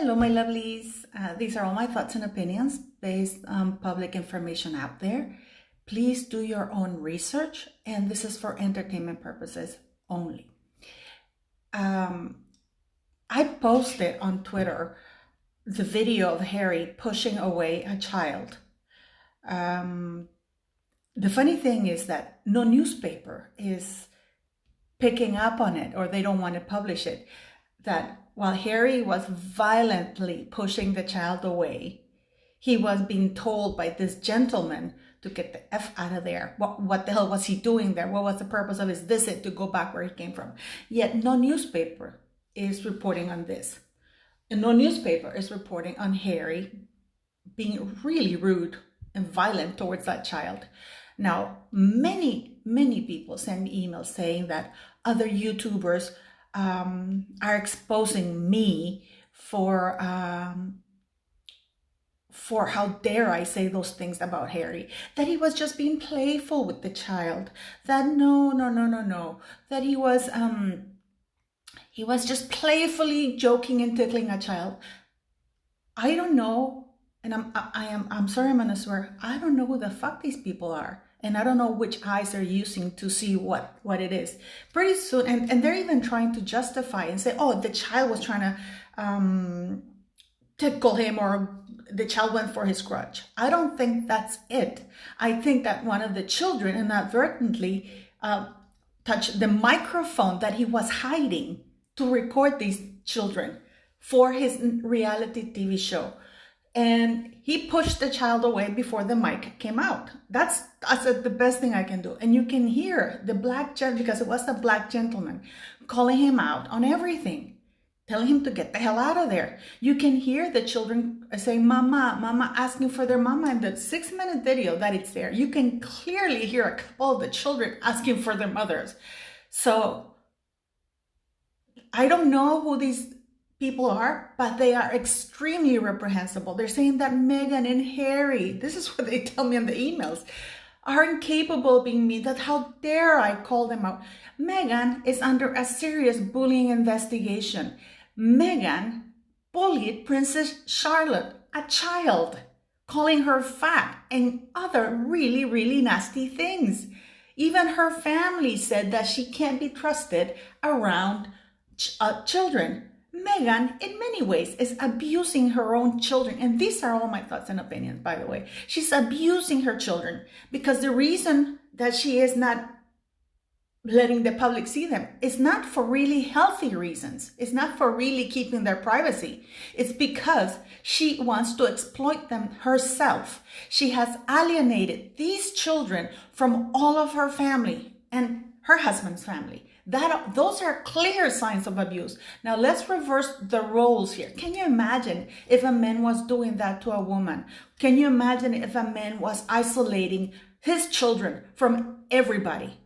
Hello, my lovelies. These are all my thoughts and opinions based on public information out there. Please do your own research, and this is for entertainment purposes only. I posted on Twitter the video of Harry pushing away a child. The funny thing is that no newspaper is picking up on it, or they don't want to publish it, that while Harry was violently pushing the child away, he was being told by this gentleman to get the F out of there. What the hell was he doing there? What was the purpose of his visit to go back where he came from? Yet no newspaper is reporting on this. And no newspaper is reporting on Harry being really rude and violent towards that child. Now, many people send me emails saying that other YouTubers are exposing me for how dare I say those things about Harry, that he was just being playful with the child, that no, that he was just playfully joking and tickling a child. I don't know, and I'm sorry, I'm gonna swear, I don't know who the fuck these people are. And I don't know which eyes they're using to see what it is. Pretty soon, and they're even trying to justify and say, oh, the child was trying to tickle him, or the child went for his crutch. I don't think that's it. I think that one of the children inadvertently touched the microphone that he was hiding to record these children for his reality TV show. And he pushed the child away before the mic came out. That's the best thing I can do. And you can hear the black gentleman, because it was the black gentleman, calling him out on everything, telling him to get the hell out of there. You can hear the children saying, mama, asking for their mama. In the 6-minute video that it's there, you can clearly hear a couple of the children asking for their mothers. So I don't know who these people are, but they are extremely reprehensible. They're saying that Meghan and Harry, this is what they tell me in the emails, are incapable of being mean, that how dare I call them out. Meghan is under a serious bullying investigation. Meghan bullied Princess Charlotte, a child, calling her fat and other really nasty things. Even her family said that she can't be trusted around children. Meghan, in many ways, is abusing her own children. And these are all my thoughts and opinions, by the way. She's abusing her children because the reason that she is not letting the public see them is not for really healthy reasons. It's not for really keeping their privacy. It's because she wants to exploit them herself. She has alienated these children from all of her family and her husband's family. Those are clear signs of abuse. Now let's reverse the roles here. Can you imagine if a man was doing that to a woman? Can you imagine if a man was isolating his children from everybody?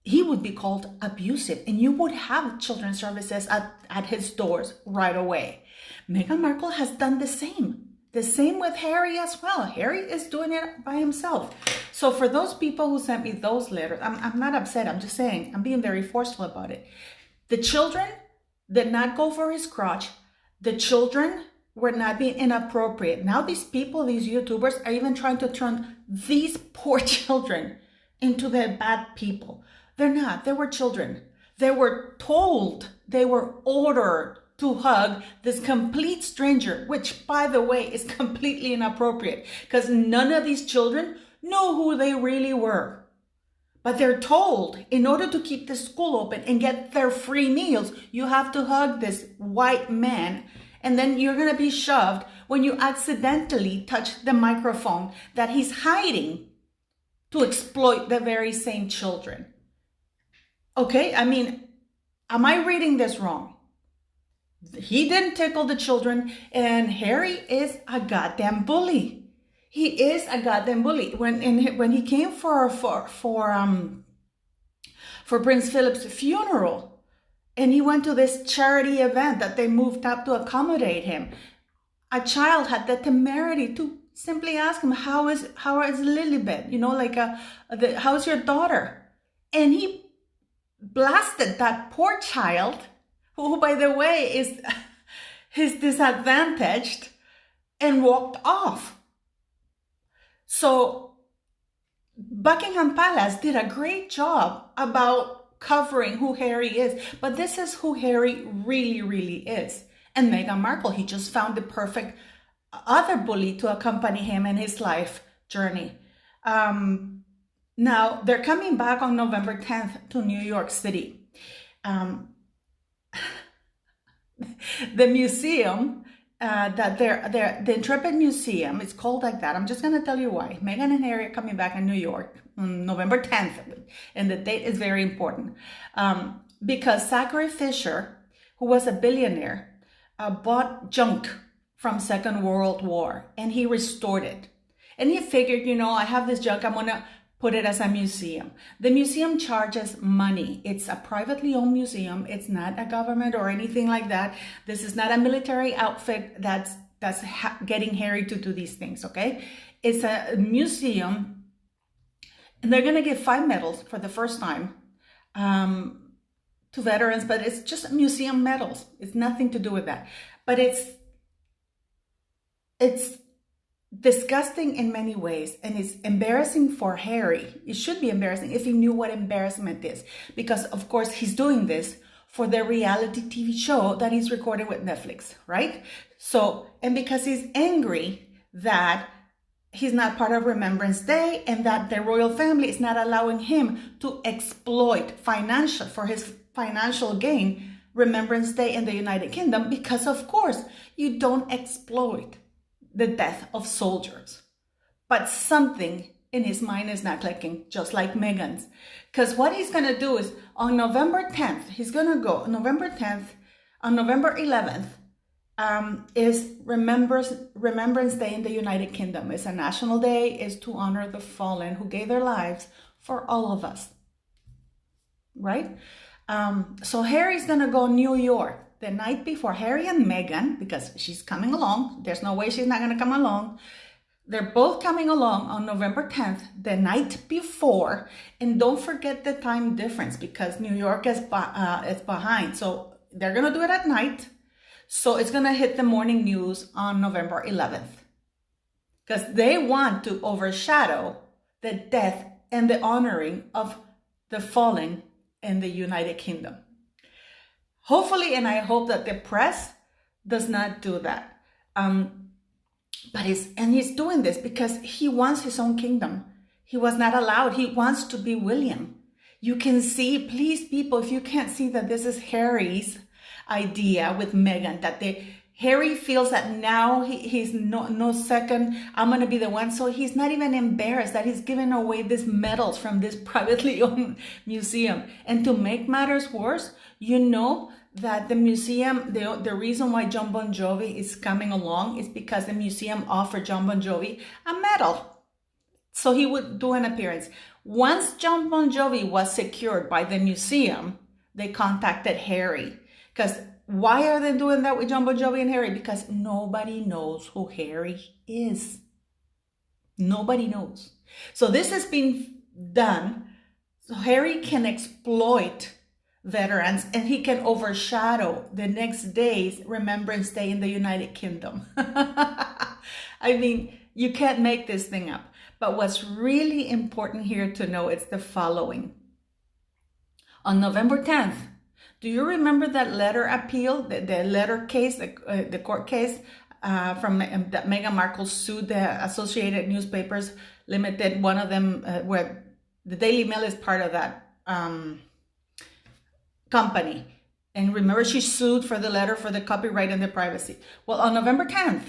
He would be called abusive, and you would have children's services at his doors right away. Meghan Markle has done the same. The same with Harry as well. Harry is doing it by himself. So for those people who sent me those letters, I'm not upset. I'm just saying, I'm being very forceful about it. The children did not go for his crotch. The children were not being inappropriate. Now these people, these YouTubers, are even trying to turn these poor children into the bad people. They're not. They were children. They were told, they were ordered to hug this complete stranger, which, by the way, is completely inappropriate because none of these children know who they really were. But they're told, in order to keep the school open and get their free meals, you have to hug this white man, and then you're going to be shoved when you accidentally touch the microphone that he's hiding to exploit the very same children. Okay, I mean, am I reading this wrong? He didn't tickle the children, and Harry is a goddamn bully. He is a goddamn bully. When he came for Prince Philip's funeral, and he went to this charity event that they moved up to accommodate him, a child had the temerity to simply ask him, how is Lilibet? You know, like how's your daughter? And he blasted that poor child, who, by the way, is he's disadvantaged and walked off. So Buckingham Palace did a great job about covering who Harry is, but this is who Harry really, really is. And Meghan Markle, he just found the perfect other bully to accompany him in his life journey. Now, they're coming back on November 10th to New York City. The museum, the Intrepid Museum, it's called like that. I'm just going to tell you why. Meghan and Harry are coming back in New York on November 10th, and the date is very important. Because Zachary Fisher, who was a billionaire, bought junk from Second World War, and he restored it. And he figured, I have this junk, I'm going to put it as a museum. The museum charges money. It's a privately owned museum. It's not a government or anything like that. This is not a military outfit that's getting Harry to do these things, okay? It's a museum, and they're going to give 5 medals for the first time to veterans, but it's just museum medals. It's nothing to do with that. But it's disgusting in many ways, and it's embarrassing for Harry. It should be embarrassing if he knew what embarrassment is, because of course he's doing this for the reality TV show that he's recording with Netflix, right? So, and because he's angry that he's not part of Remembrance Day and that the royal family is not allowing him to exploit for his financial gain Remembrance Day in the United Kingdom, because of course you don't exploit the death of soldiers. But something in his mind is not clicking, just like Meghan's. Because what he's going to do is on November 10th, he's going to go November 10th, on November 11th, is Remembrance Day in the United Kingdom. It's a national day, is to honor the fallen who gave their lives for all of us, right? So Harry's going to go New York the night before. Harry and Meghan, because she's coming along. There's no way she's not going to come along. They're both coming along on November 10th, the night before. And don't forget the time difference, because New York is behind. So they're going to do it at night. So it's going to hit the morning news on November 11th. Because they want to overshadow the death and the honoring of the fallen in the United Kingdom. Hopefully, and I hope that the press does not do that. But he's doing this because he wants his own kingdom. He was not allowed. He wants to be William. You can see, please, people, if you can't see that this is Harry's idea with Meghan, that Harry feels that now he's no second, I'm going to be the one. So he's not even embarrassed that he's giving away these medals from this privately owned museum. And to make matters worse, that the museum, the reason why Jon Bon Jovi is coming along is because the museum offered Jon Bon Jovi a medal. So he would do an appearance. Once Jon Bon Jovi was secured by the museum, they contacted Harry. Because why are they doing that with Jon Bon Jovi and Harry? Because nobody knows who Harry is. Nobody knows. So this has been done so Harry can exploit veterans, and he can overshadow the next day's Remembrance Day in the United Kingdom. I mean, you can't make this thing up. But what's really important here to know is the following. On November 10th, do you remember that letter appeal, the letter case, the court case from that Meghan Markle sued the Associated Newspapers Limited, one of them where the Daily Mail is part of that company. And remember, she sued for the letter for the copyright and the privacy. Well, on November 10th,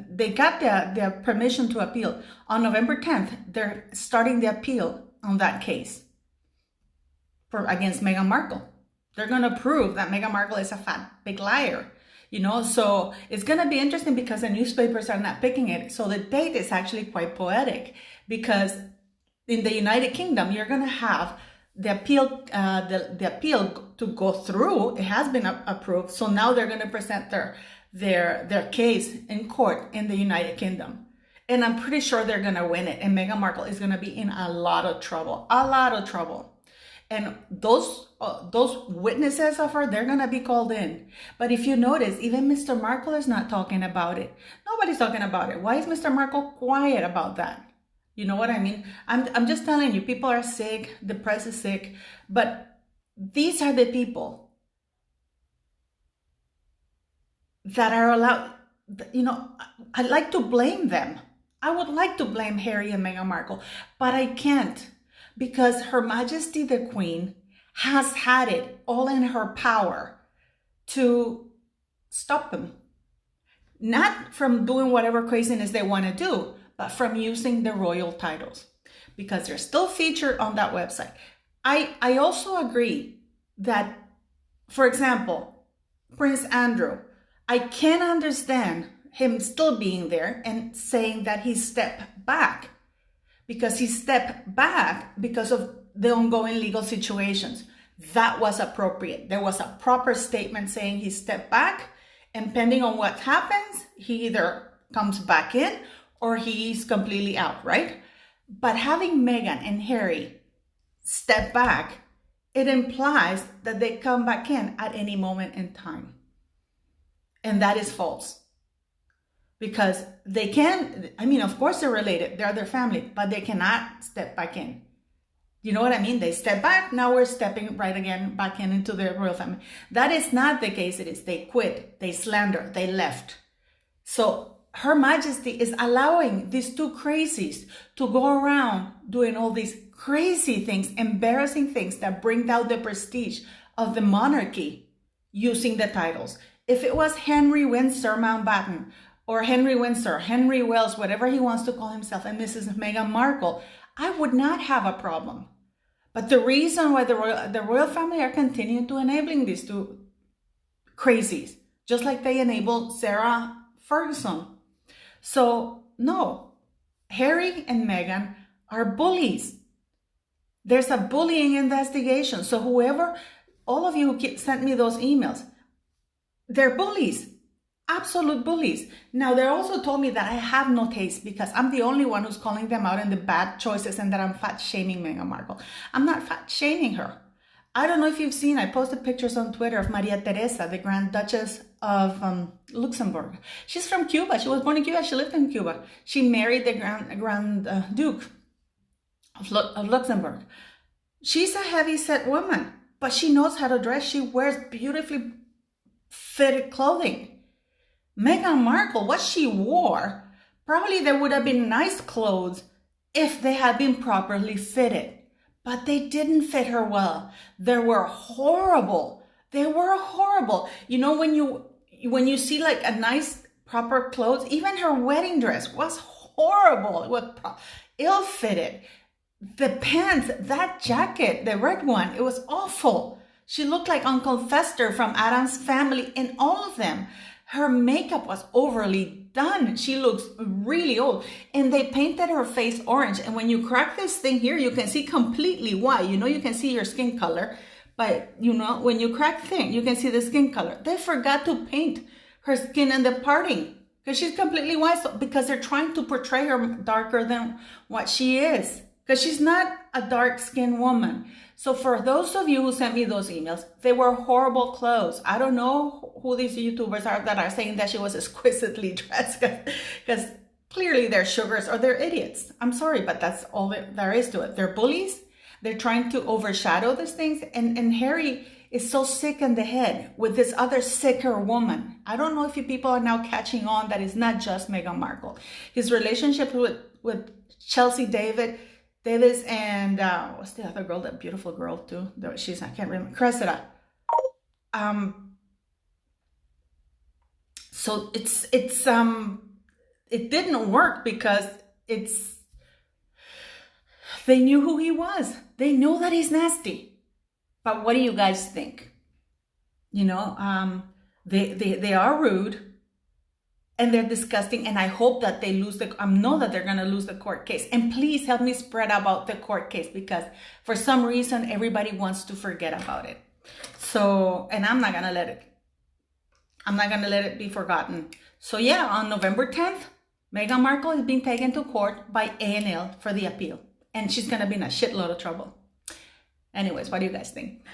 they got their permission to appeal. On November 10th, they're starting the appeal on that case against Meghan Markle. They're going to prove that Meghan Markle is a fat, big liar. So it's going to be interesting because the newspapers are not picking it. So the date is actually quite poetic, because in the United Kingdom, you're going to have the appeal, the appeal to go through. It has been approved. So now they're going to present their case in court in the United Kingdom. And I'm pretty sure they're going to win it. And Meghan Markle is going to be in a lot of trouble. And those witnesses of her, they're gonna be called in. But if you notice, even Mr. Markle is not talking about it. Nobody's talking about it. Why is Mr. Markle quiet about that? You know what I mean? I'm just telling you, people are sick, the press is sick, but these are the people that are allowed, I'd like to blame them. I would like to blame Harry and Meghan Markle, but I can't, because Her Majesty the Queen has had it all in her power to stop them. Not from doing whatever craziness they want to do, but from using the royal titles, because they're still featured on that website. I also agree that, for example, Prince Andrew, I can understand him still being there and saying that he stepped back, because he stepped back because of the ongoing legal situations. That was appropriate. There was a proper statement saying he stepped back, and depending on what happens, he either comes back in or he's completely out, right? But having Meghan and Harry step back, it implies that they come back in at any moment in time. And that is false. Because they can, of course they're related, they're their family, but they cannot step back in. You know what I mean? They step back, now we're stepping right again back into the royal family. That is not the case. It is they quit, they slander, they left. So Her Majesty is allowing these two crazies to go around doing all these crazy things, embarrassing things that bring down the prestige of the monarchy using the titles. If it was Henry Windsor Mountbatten, or Henry Windsor, Henry Wells, whatever he wants to call himself, and Mrs. Meghan Markle, I would not have a problem. But the reason why the royal family are continuing to enabling these two crazies, just like they enabled Sarah Ferguson. So no, Harry and Meghan are bullies. There's a bullying investigation. So whoever, all of you who sent me those emails, they're bullies. Absolute bullies. Now, they also told me that I have no taste because I'm the only one who's calling them out in the bad choices and that I'm fat shaming Meghan Markle. I'm not fat shaming her. I don't know if you've seen, I posted pictures on Twitter of Maria Teresa, the Grand Duchess of Luxembourg. She's from Cuba. She was born in Cuba. She lived in Cuba. She married the Grand Duke of Luxembourg. She's a heavy-set woman, but she knows how to dress. She wears beautifully fitted clothing. Meghan Markle, what she wore, probably there would have been nice clothes if they had been properly fitted. But they didn't fit her well. They were horrible. They were horrible. You know, when you see like a nice proper clothes, even her wedding dress was horrible. It was ill-fitted. The pants, that jacket, the red one, it was awful. She looked like Uncle Fester from Addams Family in all of them. Her makeup was overly done. She looks really old. And they painted her face orange. And when you crack this thing here, you can see completely why. You know, you can see your skin color. But, you know, when you crack the thing, you can see the skin color. They forgot to paint her skin in the parting because she's completely white. So, because they're trying to portray her darker than what she is. Because she's not a dark-skinned woman. So for those of you who sent me those emails, they were horrible clothes. I don't know who these YouTubers are that are saying that she was exquisitely dressed, because clearly they're sugars or they're idiots. I'm sorry, but that's all there is to it. They're bullies. They're trying to overshadow these things. And Harry is so sick in the head with this other sicker woman. I don't know if you people are now catching on that it's not just Meghan Markle. His relationship with Chelsea Davis and what's the other girl? That beautiful girl too. I can't remember. Cressida. So it didn't work because they knew who he was. They know that he's nasty. But what do you guys think? You know, they are rude. And they're disgusting, and I hope that they lose I know that they're going to lose the court case. And please help me spread about the court case, because for some reason, everybody wants to forget about it. So, and I'm not going to let it be forgotten. So yeah, on November 10th, Meghan Markle is being taken to court by A&L for the appeal. And she's going to be in a shitload of trouble. Anyways, what do you guys think?